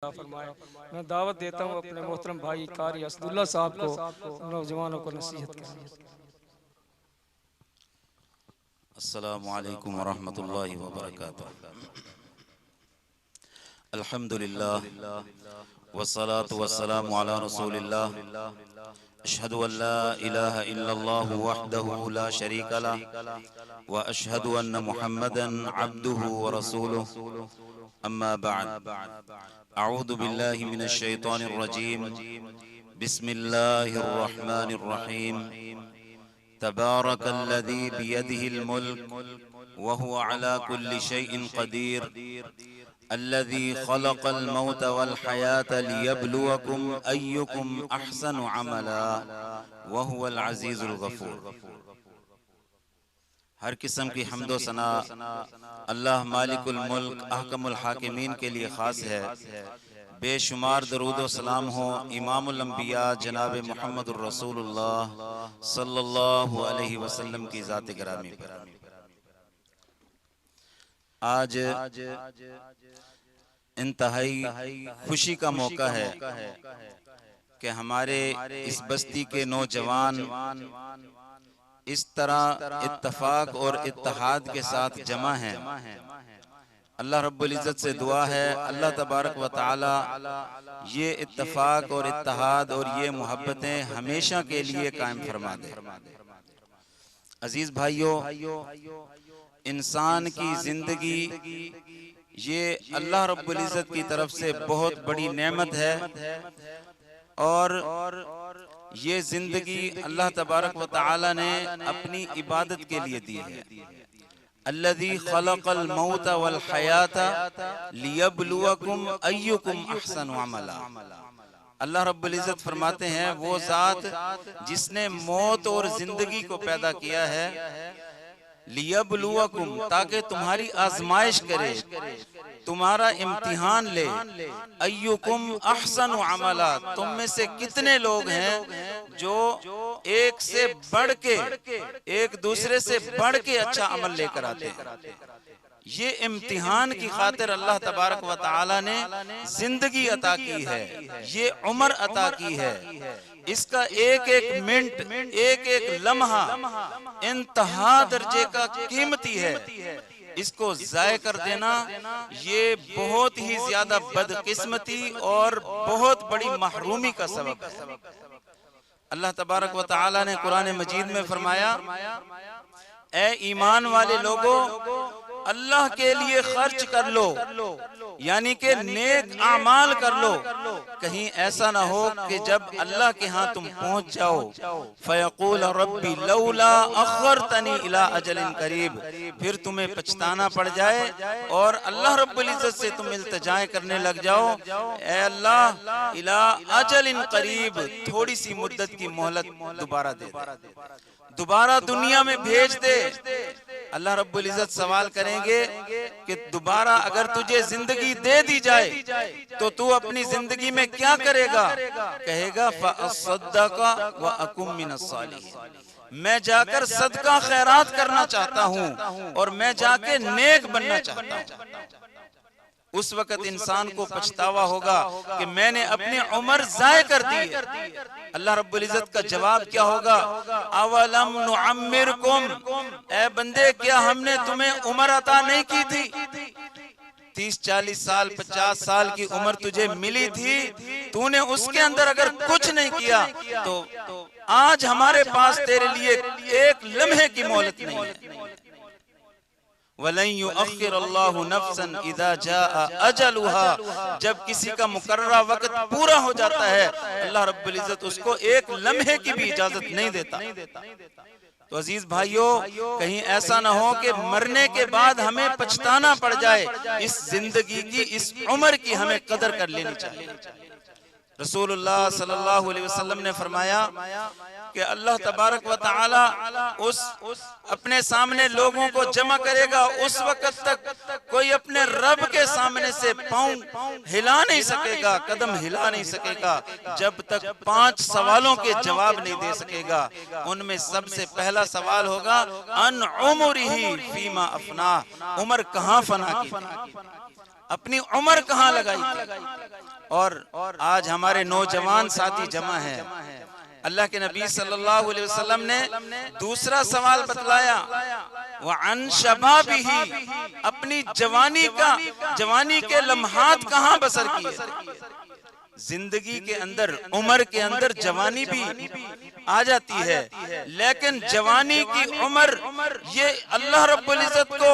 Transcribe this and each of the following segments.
फरमाए। मैं दावत देता हूँ अपने मोहतरम भाई कारी असदुल्ला साहब को नौजवानों को नसीहत करें। अस्सलामु अलैकुम वरहमतुल्लाहि वबरकातुहू। अल्हम्दुलिल्लाह वस्सलातु वस्सलामु अला रसूलिल्लाह। अशहदु अल्ला इलाहा इल्लल्लाहु वहदहु ला शरीका लह व अशहदु अन्न मुहम्मदन अब्दुहु व रसूलुहु। अम्मा बअद। अऊज़ु बिल्लाहि मिनश शैतानिर रजीम। बिस्मिल्लाहिर रहमानिर रहीम। तबारकल्लज़ी बियदिहिल मुल्क व हुवा अला कुल्लि शैइन क़दीर। अल्लज़ी ख़लक़ल मौत वल हयात लियब्लुवकुम अय्युकुम अहसनु अमला व हुवल अज़ीज़ुल गफ़ूर। हर किस्म की हम्दो सना अल्लाह मालिकुल मुल्क अहकमुल हाकिमीन के लिए ख़ास है। बेशुमार दरूद व सलाम हो इमामुल अंबिया जनाब मुहम्मदुर रसूलुल्लाह सल्लल्लाहु अलैहि वसल्लम की ज़ात गिरामी पर। आज इंतहाई खुशी का मौका है कि हमारे इस बस्ती के नौजवान इस तरह इत्तफाक और इत्तेहाद के साथ जमा हैं। अल्लाह रब्बुल इज़्ज़त से दुआ है अल्लाह तबारक व तआला ये इत्तफाक और इत्तेहाद और ये मोहब्बतें हमेशा के लिए कायम फरमा दे। अजीज भाइयों, इंसान की जिंदगी ये अल्लाह रब्बुल इज़्ज़त की तरफ से बहुत बड़ी नेमत है और ये जिंदगी अल्लाह तबारक व तआला ने अपनी इबादत के लिए दी है। अल्लज़ी खलक़ल मौत वल हयाता लियब्लुवकुम अय्युकुम अहसनु अमला। अल्लाह रब्बुल इज़्ज़त फरमाते हैं वो ज़ात जिसने मौत और जिंदगी को पैदा किया है, लियब्लुवकुम ताकि तुम्हारी आजमाइश करे, तुम्हारा इम्तिहान ले। अय्युकुम अहसनु अमला, तुम में से कितने लोग हैं जो एक से बढ़ के, एक दूसरे से बढ़ के अच्छा अमल लेकर आते हैं। ये इम्तिहान की खातिर अल्लाह तबारक व तआला ने जिंदगी अता की है, ये उम्र अता की है। इसका एक एक मिनट, एक एक लम्हा इंतहा दर्जे का कीमती है। इसको जाय कर देना ये बहुत ही ज्यादा बदकिस्मती और बहुत बड़ी महरूमी का सबब है। अल्लाह तबारक व तआला ने कुरान मजीद में फरमाया, ए ईमान वाले लोगों, अल्लाह के लिए खर्च कर लो, यानी कि नेक आमाल कर लो। कहीं ऐसा ना हो कि जब अल्लाह के यहाँ तुम पहुंच जाओ, फयक़ूल रब्बी लौला अख़रतनी इला अजलिन करीब, फिर तुम्हें पछताना पड़ जाए और अल्लाह रब्बुल इज़्ज़त से तुम इल्तिजाएं करने लग जाओ, ए अल्लाह इला अजलिन करीब, थोड़ी सी मुद्दत की मोहलत दोबारा दे दे, दोबारा दुनिया में भेज दे। अल्लाह रब्बुल इज़्ज़त सवाल करेंगे कि दोबारा अगर तुझे जिंदगी दे दी जाए तो तू अपनी जिंदगी में क्या करेगा? कहेगा फ़अस्सद्दक़ व अकुम मिनस सालिहीन, मैं जाकर सदका खैरात करना चाहता हूँ और मैं जाके नेक बनना चाहता हूँ। उस वक्त इंसान को पछतावा होगा कि मैंने अपनी उम्र जाय कर दी। अल्लाह रब्बुल इज़्ज़त का जवाब क्या होगा? अवलम नुअम्मिरकुम, ए बंदे क्या हमने तुम्हें उम्र अता नहीं की थी? 30-40 साल 50 साल की उम्र तुझे मिली थी, तूने उसके अंदर अगर कुछ नहीं किया तो आज हमारे पास तेरे लिए एक लम्हे की मोहलत नहीं है। वलन युअख्खिरुल्लाहु नफ्सन इज़ा जाअ अजलुहा, जब किसी का मुकर्ररा वक्त पूरा हो जाता है अल्लाह रब्बुल इज़्ज़त उसको एक लम्हे की भी इजाजत नहीं देता। तो अजीज भाइयों, कहीं ऐसा ना हो कि मरने के बाद हमें पछताना पड़ जाए। इस जिंदगी की, इस उम्र की हमें कदर कर लेनी चाहिए। रसूलुल्लाह सल्लल्लाहु अलैहि वसल्लम ने फरमाया कि अल्लाह तबारक व तआला उस अपने सामने लोगों को जमा करेगा, उस वक्त तक कोई अपने रब के सामने से पांव हिला नहीं सकेगा, कदम हिला नहीं सकेगा, जब तक 5 सवालों के जवाब नहीं दे सकेगा। उनमें सबसे पहला सवाल होगा अन उमरिही फीमा अफना, उम्र कहाँ फना की थी? अपनी उम्र कहाँ लगाई थी। और आज हमारे नौजवान साथी जमा है। अल्लाह के नबी सल्लल्लाहु अलैहि वसल्लम ने दूसरा सवाल बतलाया, व अन शबाबिही, अपनी जवानी के लम्हात कहाँ बसर किए। जिंदगी के अंदर, उम्र के अंदर जवानी भी आ जाती है, लेकिन जवानी की उम्र ये अल्लाह रब्बुल इज्जत को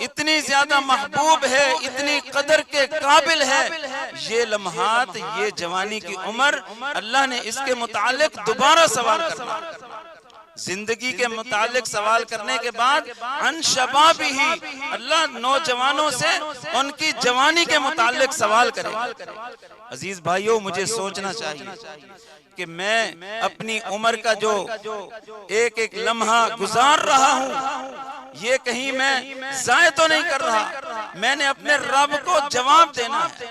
इतनी ज्यादा महबूब है, इतनी कदर के काबिल है। ये लम्हात, ये जवानी की उम्र, अल्लाह ने इसके मुतालिक दोबारा सवाल करना। जिंदगी के मुतालिक सवाल करने के बाद अन शबाबिही, अल्लाह नौजवानों से उनकी जवानी के मुतालिक सवाल करे। अजीज भाइयों, मुझे सोचना चाहिए कि मैं अपनी उम्र का जो एक एक लम्हा गुजार रहा हूँ, ये कहीं मैं जाया तो नहीं कर रहा। मैंने अपने रब को जवाब देना है।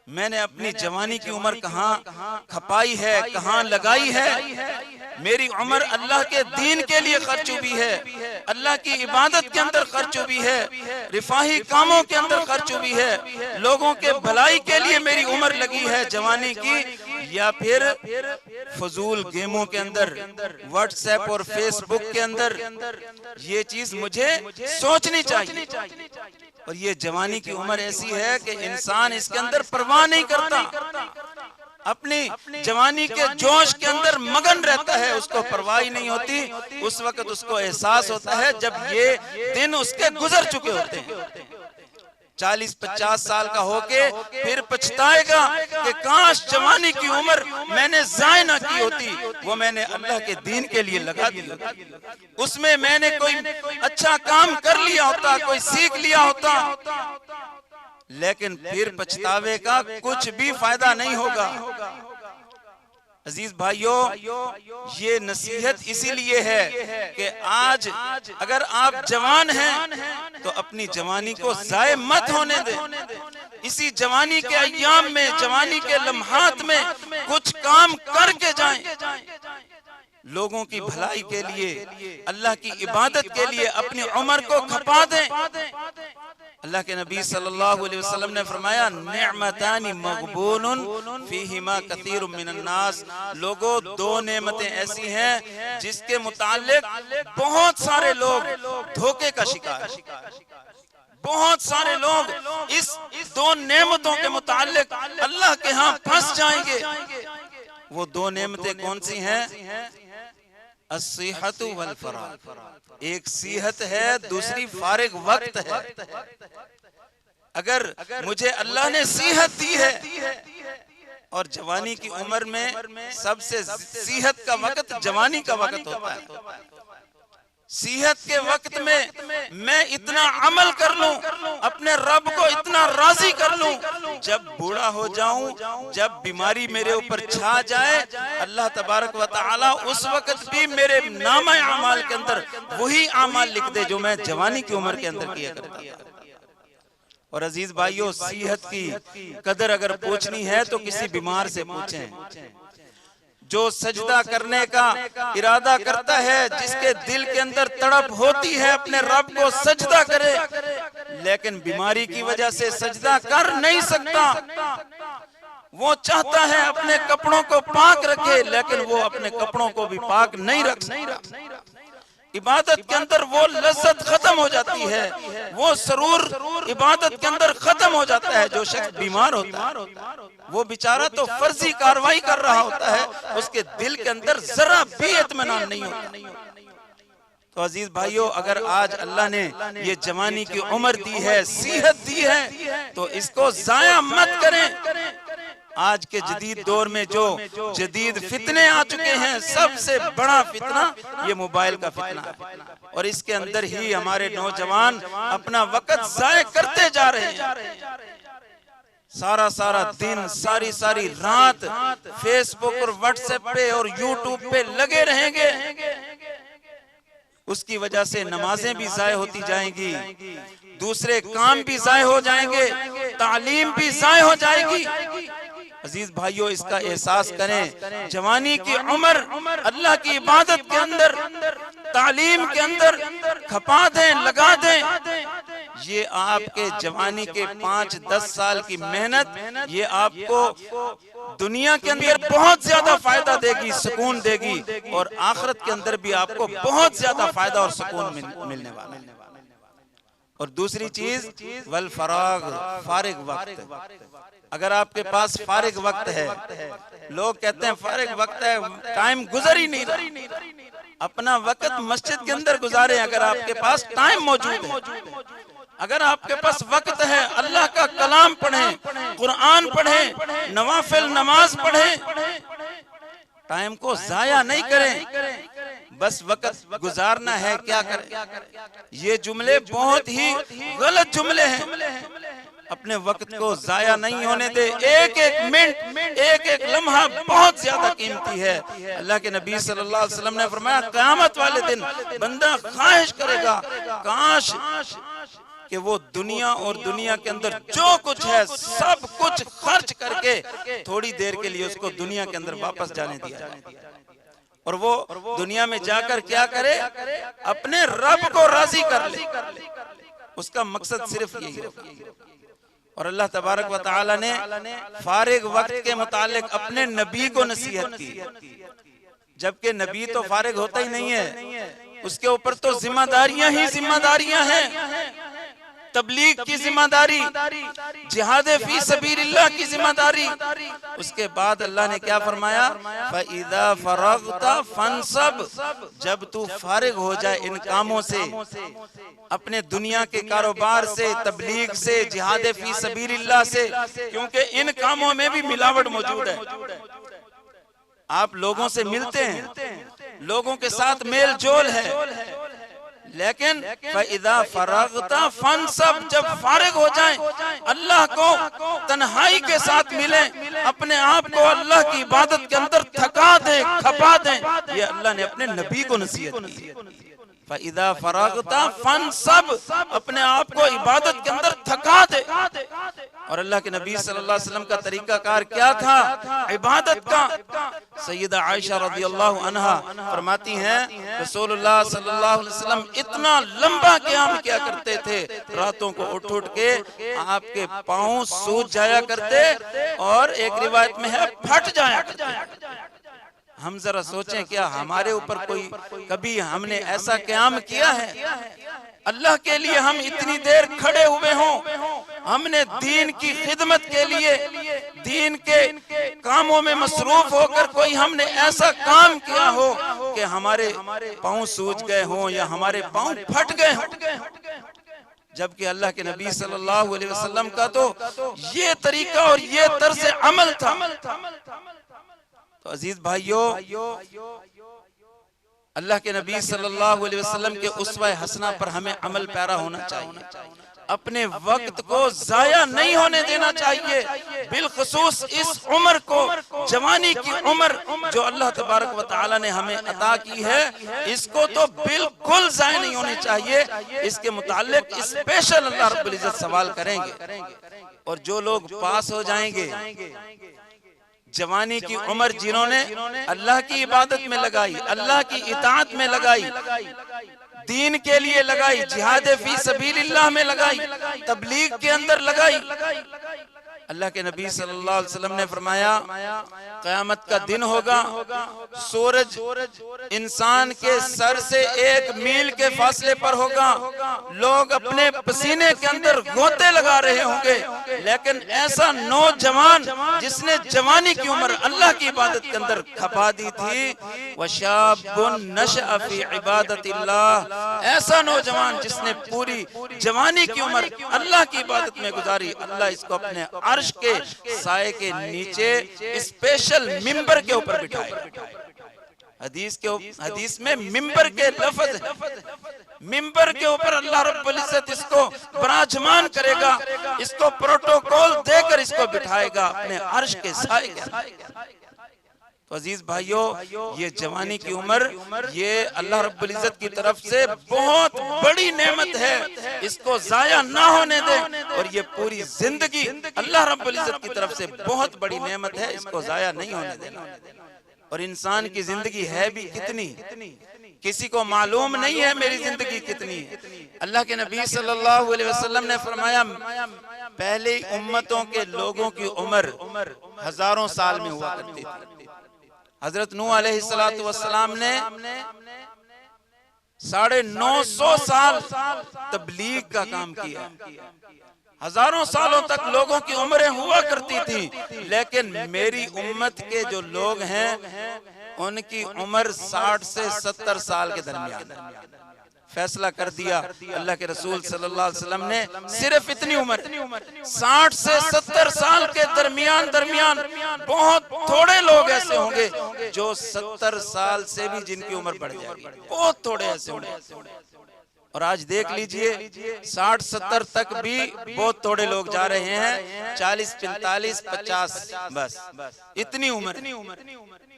मैंने अपनी जवानी की उम्र कहाँ खपाई है, कहाँ लगाई है। मेरी उम्र अल्लाह के दीन के लिए खर्च हुई है, अल्लाह की इबादत के अंदर खर्च हुई है, रिफाही कामों के अंदर खर्च हुई है, लोगों के भलाई के लिए मेरी उम्र लगी है जवानी की, या फिर फजूल गेमों के अंदर, व्हाट्सएप और फेसबुक के अंदर। ये चीज मुझे सोचनी चाहिए। और ये जवानी की उम्र ऐसी है कि इंसान इसके अंदर परवाह नहीं करता, अपनी जवानी के जोश के अंदर मगन रहता है, उसको परवाह ही नहीं होती। उस वक्त उसको एहसास होता है जब ये दिन उसके गुजर चुके होते हैं। 40-50 साल का होके फिर पछताएगा कि काश जवानी की उम्र मैंने जाया ना की होती, वो मैंने अल्लाह के दीन के लिए लगा दी होती, उसमें मैंने कोई अच्छा काम कर लिया होता, कोई सीख लिया होता। लेकिन फिर पछतावे का कुछ भी फायदा नहीं होगा। अजीज भाइयों, ये नसीहत इसीलिए है कि आज अगर आप जवान हैं तो अपनी जवानी को जाये मत होने दें। इसी जवानी के अय्याम में, जवानी के लम्हात में कुछ काम करके जाएं, लोगों की भलाई के लिए, अल्लाह की इबादत के लिए अपनी उम्र को खपा दें। अल्लाह के नबी सल्लल्लाहु अलैहि वसल्लम ने फरमाया, निअमतानी मग़बूनुन फीहिमा कसीरुम मिनन नास। लोगों, दो नेमतें ऐसी हैं जिसके मुतालिक बहुत सारे लोग धोखे का शिकार हैं। बहुत सारे लोग इस दो नेमतों के मुतालिक अल्लाह के यहाँ फंस जाएंगे। वो दो नेमतें कौन सी हैं? अस्सीहतु वल फराग। एक सीहत है, दूसरी फारिग वक्त है। अगर मुझे अल्लाह ने सीहत दी है, और जवानी की उम्र में सबसे सीहत का वक्त जवानी का वक्त होता है। सीहत के वक्त में मैं इतना अमल कर लूं, अपने रब को इतना राजी कर लूं, जब बूढ़ा हो जाऊं, जब बीमारी मेरे ऊपर छा जाए, अल्लाह तबारक व तआला उस वक्त भी मेरे नामा अमाल के अंदर वही अमाल लिख दे जो मैं जवानी की उम्र के अंदर किया करता था। और अजीज भाइयों, सेहत की कदर अगर पूछनी है तो किसी बीमार से पूछें। जो सजदा करने का इरादा करता है, जिसके दिल के अंदर तड़प होती है अपने रब को सजदा करे, लेकिन बीमारी की वजह से सजदा कर नहीं सकता, वो चाहता है अपने कपड़ों को पाक रखे, लेकिन वो अपने कपड़ों को भी पाक नहीं रख सकता। इबादत के अंदर वो लज्जत खत्म हो जाती है, वो सरूर इबादत के अंदर खत्म हो जाता है। जो शख्स बीमार होता है वो बेचारा तो फर्जी कार्रवाई कर रहा होता है, उसके दिल के अंदर जरा भी इत्मीनान नहीं होता। तो अजीज भाइयों, अगर आज अल्लाह ने ये जवानी की उम्र दी है, सेहत दी है, तो इसको जाया मत करें। आज के जदीद दौर में जो जदीद फितने आ चुके हैं, सबसे बड़ा फितना ये मोबाइल का फितना है, और इसके अंदर ही हमारे नौजवान अपना वक्त जाया करते जा रहे हैं। सारा दिन, सारी रात फेसबुक और व्हाट्सएप पे और यूट्यूब पे लगे रहेंगे। उसकी वजह से नमाजें भी जाया होती जाएंगी, दूसरे काम भी जाया हो जाएंगे, तालीम भी जाया हो जाएगी। अजीज भाइयों, इसका एहसास करें। जवानी की उम्र अल्लाह की इबादत के अंदर, तालीम के अंदर खपा दें, लगा दें। ये आपके जवानी के 5-10 साल की मेहनत ये आपको दुनिया के अंदर बहुत ज्यादा फायदा देगी, सुकून देगी, और आखिरत के अंदर भी आपको बहुत ज्यादा फायदा और सुकून मिलने वाला है। और दूसरी चीज वल फराग, फारिग वक्त। अगर आपके पास फारिग वक्त है, लोग कहते हैं फारिग वक्त है, टाइम गुजर ही नहीं रहा, अपना वक्त मस्जिद के अंदर गुजारे। अगर आपके पास टाइम मौजूद है, अगर आपके पास वक्त है, अल्लाह का कलाम पढ़ें, कुरान पढ़ें, नवाफिल नमाज पढ़ें, टाइम को जाया नहीं करें, बस वक्त गुजारना है, क्या करें। ये जुमले बहुत ही गलत जुमले हैं। अपने वक्त को जाया नहीं होने दे। एक एक मिनट, एक एक लम्हा बहुत ज्यादा कीमती है। अल्लाह के नबी सल्लल्लाहु अलैहि वसल्लम ने फरमाया, क़यामत वाले दिन बंदा ख्वाहिश करेगा काश कि वो दुनिया और दुनिया के अंदर जो कुछ है सब कुछ खर्च करके थोड़ी देर के लिए उसको दुनिया के अंदर वापस जाने दिया जाए, और वो दुनिया में जाकर क्या करे, अपने रब को राजी कर ले। उसका मकसद सिर्फ यही है। और अल्लाह तबारक व तआला ने फारिग वक्त के मुतालिक अपने नबी को नसीहत की, जबकि नबी तो फारिग होता ही नहीं है, उसके ऊपर तो जिम्मेदारियां ही जिम्मेदारियां हैं। तबलीग की जिम्मेदारी, जिहाद फी सबीलिल्लाह की जिम्मेदारी। उसके बाद अल्लाह ने क्या फरमाया, फ़इज़ा फ़रग़ता फ़ंसब, जब तू फारिग हो जाए इन कामों से, अपने दुनिया के कारोबार से, तबलीग से, जिहाद फी सबीलिल्लाह से, क्योंकि इन कामों में भी मिलावट मौजूद है। आप लोगों से मिलते हैं, लोगों के साथ मेल जोल है, लेकिन फ़इज़ा फ़रग़ता फ़ंसब, जब फारिग हो जाएं, अल्लाह को तन्हाई के साथ मिलें, अपने आप को अल्लाह की इबादत के अंदर थका दें, खपा दें। ये अल्लाह ने अपने नबी को नसीहत की। फ़इज़ा फ़रग़ता फ़ंसब, अपने आप को इबादत के अंदर थका दे। और अल्लाह के नबी सल्लल्लाहु अलैहि वसल्लम का तरीकाकार क्या था इबादत का। सैयदा आयशा रज़ियल्लाहु अन्हा फरमाती हैं, रसूलुल्लाह सल्लल्लाहु अलैहि वसल्लम इतना लंबा क़याम किया करते थे, रातों को उठ उठ के आपके पाँव सूज जाया करते, और एक रिवायत में है फट जाया करते। हम जरा सोचें, क्या हमारे ऊपर कोई कभी हमने ऐसा क़याम किया है अल्लाह के लिए हम इतनी देर खड़े हुए हों, हमने दीन की खिदमत के लिए, दीन के कामों में मसरूफ होकर कोई हमने ऐसा काम किया हो कि हमारे पाँव सूज गए हों या हमारे पाँव फट गए हों। जबकि अल्लाह के नबी सल्लल्लाहु अलैहि वसल्लम का तो ये तरीका और ये तर्ज अमल था। तो अजीज भाइयों, अल्लाह के नबी सल्लल्लाहु अलैहि वसल्लम के उस्वा हसना पर हमें अमल पैरा होना चाहिए। अपने वक्त को जाया नहीं होने देना चाहिए, बिलखुसूस इस उम्र को, जवानी की उम्र जो अल्लाह तबारक व तआला ने हमें अता की है, इसको तो बिल्कुल जाया नहीं होनी चाहिए। इसके मुताल्लिक स्पेशल अल्लाह रब्बुल इज्जत सवाल करेंगे। और जो लोग पास हो जाएंगे, जवानी की उम्र जिन्होंने अल्लाह की इबादत में लगाई, अल्लाह की इताअत में लगाई, दीन के लिए लगाई, जिहाद फी सबीलिल्लाह में लगाई, तबलीग के अंदर लगाई, अल्लाह के नबी सल्लल्लाहु अलैहि वसल्लम ने फरमाया, क़यामत का दिन होगा, सूरज इंसान के सर से 1 मील के फासले पर होगा, लोग अपने पसीने के अंदर गोते लगा रहे होंगे, लेकिन ऐसा नौजवान जिसने जवानी की उम्र अल्लाह की इबादत के अंदर खपा दी थी, वशाबुन नशअ फी इबादतिल्लाह, ऐसा नौजवान जिसने पूरी जवानी की उम्र अल्लाह की इबादत में गुजारी, अल्लाह इसको अपने अर्श के साए के नीचे स्पेशल मिंबर के ऊपर बिठाए। हदीस में मिंबर के लफ्ज है, मिंबर के ऊपर अल्लाह रब्बुल इज्जत इसको विराजमान करेगा, इसको प्रोटोकॉल देकर इसको बिठाएगा अपने अर्श के साए के। तो अजीज भाइयों, ये जवानी की उम्र ये अल्लाह रब्बुल इज्जत की तरफ से बहुत बड़ी नेमत है, इसको जाया ना होने दें। और ये पूरी जिंदगी अल्लाह रब्बुल इज्जत की तरफ से बहुत बड़ी नेमत है, इसको जाया नहीं होने देना। और इंसान की जिंदगी है भी कितनी, किसी को मालूम नहीं है मेरी जिंदगी कितनी है। अल्लाह के नबी सल्लल्लाहु अलैहि वसल्लम ने फरमाया पहले उम्मतों के लोगों की उम्र हजारों साल में हुआ करती थी। हजरत नूह अलैहिस्सलातु वस्सलाम ने 950 साल तबलीग का काम किया। हजारों सालों तक लोगों की उम्रें हुआ करती थी, लेकिन मेरी उम्मत के जो लोग हैं उनकी उम्र 60 से 70 साल के दरमियान। फैसला कर दिया अल्लाह के रसूल सल्लल्लाहु अलैहि वसल्लम ने, सिर्फ इतनी उम्र 60 से 70 साल के दरमियान बहुत थोड़े लोग ऐसे होंगे जो 70 साल से भी जिनकी उम्र बढ़ जाएगी, बहुत थोड़े ऐसे होंगे। और आज देख लीजिए 60-70 तक भी बहुत थोड़े लोग जा रहे हैं, 40, 45, 50 बस इतनी उम्र,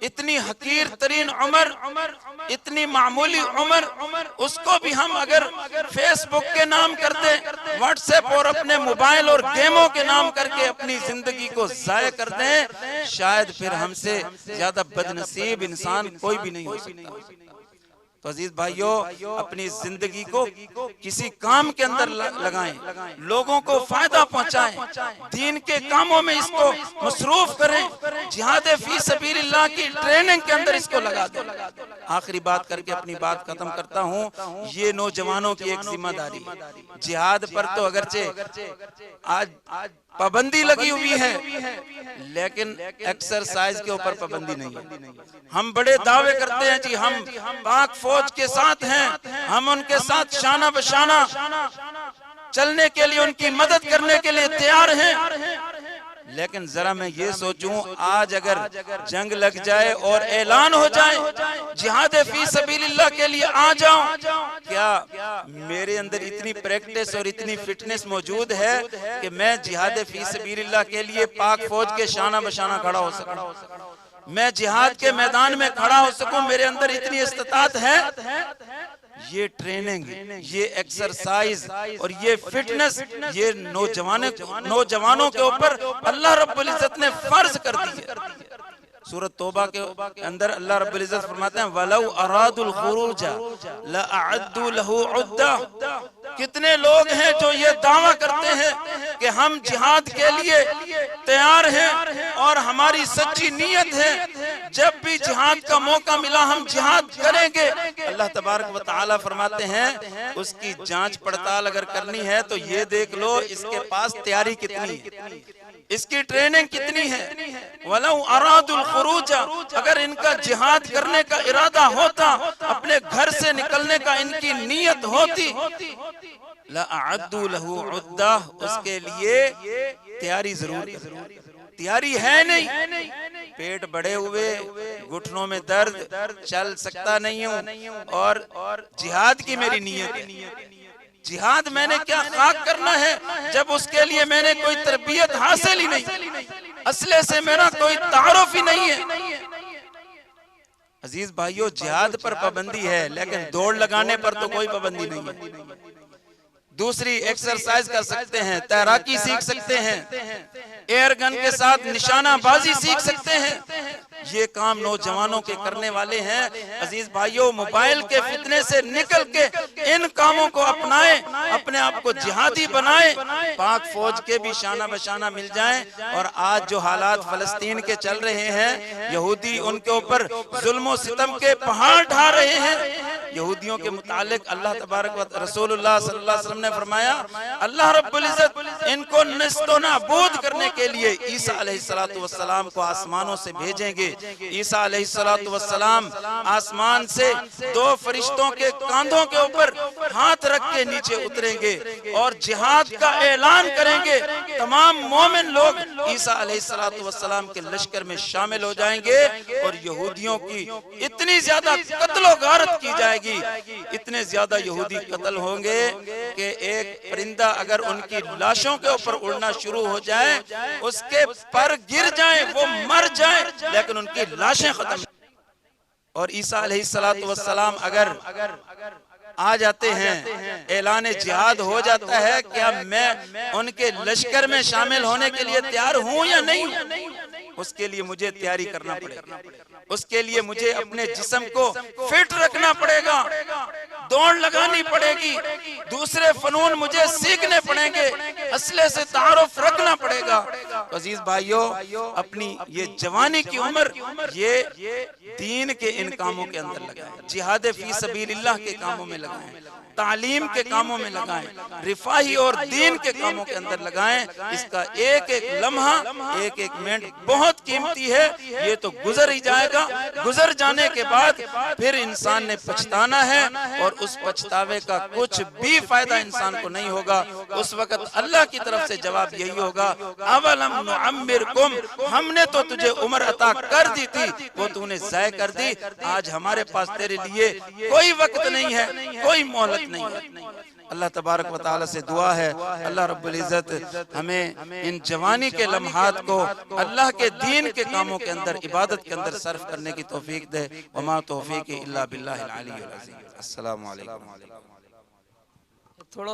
इतनी हकीर तरीन उम्र, इतनी मामूली उम्र, उसको भी हम अगर फेसबुक के नाम कर दें, व्हाट्सएप और अपने मोबाइल और गेमों के नाम करके अपनी जिंदगी को जाया कर दें, शायद फिर हमसे ज्यादा बदनसीब इंसान कोई भी नहीं हो सकता। तो अजीज भाइयों, अपनी जिंदगी को किसी काम के अंदर लगाएं, लोगों को फायदा पहुंचाएं, दीन के कामों में इसको मसरूफ करें, जिहाद फी सबीलिल्लाह की ट्रेनिंग के अंदर इसको लगा दें। आखिरी बात करके अपनी बात खत्म करता हूं। ये नौजवानों की एक जिम्मेदारी है। जिहाद पर तो अगरचे आज पाबंदी लगी हुई है, लेकिन एक्सरसाइज के ऊपर पाबंदी नहीं है। हम बड़े दावे करते हैं जी हम पाक फौज के साथ हैं, हम उनके साथ शाना बशाना चलने के लिए, उनकी मदद करने के लिए तैयार हैं, लेकिन जरा मैं ये सोचूं आज अगर जंग लग जाए और ऐलान हो जाए जिहाद फी सबीलिल्लाह के लिए आ जाऊं, क्या मेरे अंदर इतनी प्रैक्टिस और इतनी फिटनेस मौजूद है कि मैं जिहाद फी सबीलिल्लाह के लिए पाक फौज के शाना बशाना खड़ा हो सकूं, मैं जिहाद के मैदान में खड़ा हो सकूं, मेरे अंदर इतनी इस्तिताअत है? ये ट्रेनिंग, ये एक्सरसाइज और ये फिटनेस ये नौजवानों के ऊपर अल्लाह रब्बुल इज्जत ने फर्ज कर दी है। सूरत तौबा के अंदर अल्लाह रब्बुल इज्जत फरमाते हैं वलौ अरादुल खुरूज लअअद्दु लहु उद्दा। कितने लोग हैं जो ये दावा करते हैं कि हम जिहाद के लिए तैयार हैं और हमारी सच्ची नीयत है, जब भी जिहाद का मौका मिला हम जिहाद करेंगे। अल्लाह तबारक व तआला फरमाते हैं उसकी जांच पड़ताल अगर करनी है तो ये देख लो इसके पास तैयारी कितनी है, इसकी ट्रेनिंग कितनी है। वलौ अरादुल खुरूज, अगर इनका जिहाद करने का इरादा होता, अपने घर से निकलने का इनकी नीयत होती, लअअद्दु लहु उद्दा, उसके लिए तैयारी जरूर। तैयारी है नहीं, पेट बड़े हुए, घुटनों में दर्द, चल सकता नहीं हूँ और जिहाद की मेरी नीयत है। जिहाद मैंने क्या खाक करना है जब उसके लिए मैंने कोई तरबियत हासिल ही नहीं, असले से मेरा कोई तारुफ ही नहीं है। अजीज भाइयों, जिहाद पर पाबंदी है लेकिन दौड़ लगाने पर तो कोई पाबंदी नहीं है। दूसरी एक्सरसाइज कर सकते हैं, तैराकी सीख सकते हैं, एयर गन के साथ निशानाबाजी सीख सकते हैं। ये काम नौजवानों के करने वाले हैं। अजीज भाइयों, मोबाइल के फितने से निकल के इन कामों को अपनाएं, अपने आप को जिहादी बनाएं, पाक फौज के भी शाना बशाना मिल जाएं। और आज जो हालात फलस्तीन के चल रहे हैं, यहूदी उनके ऊपर जुल्म सितम के पहाड़ ढा रहे हैं। यहूदियों के मुतालिक अल्लाह तबारक व रसूलुल्लाह सल्लल्लाहु अलैहि वसल्लम ने फरमाया अल्लाह रब्बुल इज्जत इनको नस्तो नाबूद करने के लिए ईसा अलैहिस्सलातु वस्सलाम को आसमानों से भेजेंगे। ईसा अलैहिस्सलातु वस्सलाम आसमान से दो फरिश्तों के कांधों के ऊपर हाथ रख के नीचे उतरेंगे और जिहाद का ऐलान करेंगे। तमाम मोमिन लोग ईसा अलैहिस्सलातु वस्सलाम के लश्कर में शामिल हो जाएंगे और यहूदियों की इतनी ज्यादा कत्लो गारत की जाएगी, इतने ज्यादा यहूदी कत्ल होंगे कि एक परिंदा अगर उनकी लाशों के ऊपर उड़ना शुरू हो जाए, उसके पर गिर जाए, वो मर जाए, लेकिन उनकी लाशें खत्म। और ईसा अलैहिस्सलातु वस्सलाम अगर आ जाते हैं, ऐलान जिहाद हो जाता है, क्या मैं उनके लश्कर में शामिल होने के लिए तैयार हूं या नहीं? उसके लिए मुझे तैयारी करना पड़ेगा, उसके लिए मुझे अपने जिस्म को फिट रखना पड़ेगा, दौड़ लगानी पड़ेगी, दूसरे फनून मुझे सीखने पड़ेंगे, असले से तारुफ रखना पड़ेगा। तो अजीज भाइयों, अपनी ये जवानी की उम्र ये दीन के इन कामों के अंदर लगाएं, जिहाद फी सबीलिल्लाह के कामों में लगाएं, तालीम के कामों में लगाएं, रिफाही और दीन के कामों के अंदर लगाएं। इसका एक एक लम्हा, एक एक मिनट बहुत कीमती है। ये तो गुजर ही जाएगा, गुजर जाने के बाद फिर इंसान ने पछताना है और उस पछतावे का कुछ भी फायदा इंसान को नहीं होगा। उस वक्त अल्लाह की तरफ से जवाब यही होगा, अवलम नुअम्मिरकुम, हमने तो तुझे उम्र अता कर दी थी, वो तूने ज़ाय कर दी। आज हमारे पास तेरे लिए कोई वक्त नहीं है, कोई मोहलत नहीं है। अल्लाह तबारक व तआला से दुआ है, अल्लाह रब्बुल इज़्ज़त हमें इन जवानी के लम्हात को अल्लाह के दीन के कामों के अंदर, इबादत के अंदर सर्फ करने की तौफीक दे। वमा तौफीकी इल्ला बिल्लाहिल अलीय्यिल अज़ीम। अस्सलामु अलैकुम। थोड़ा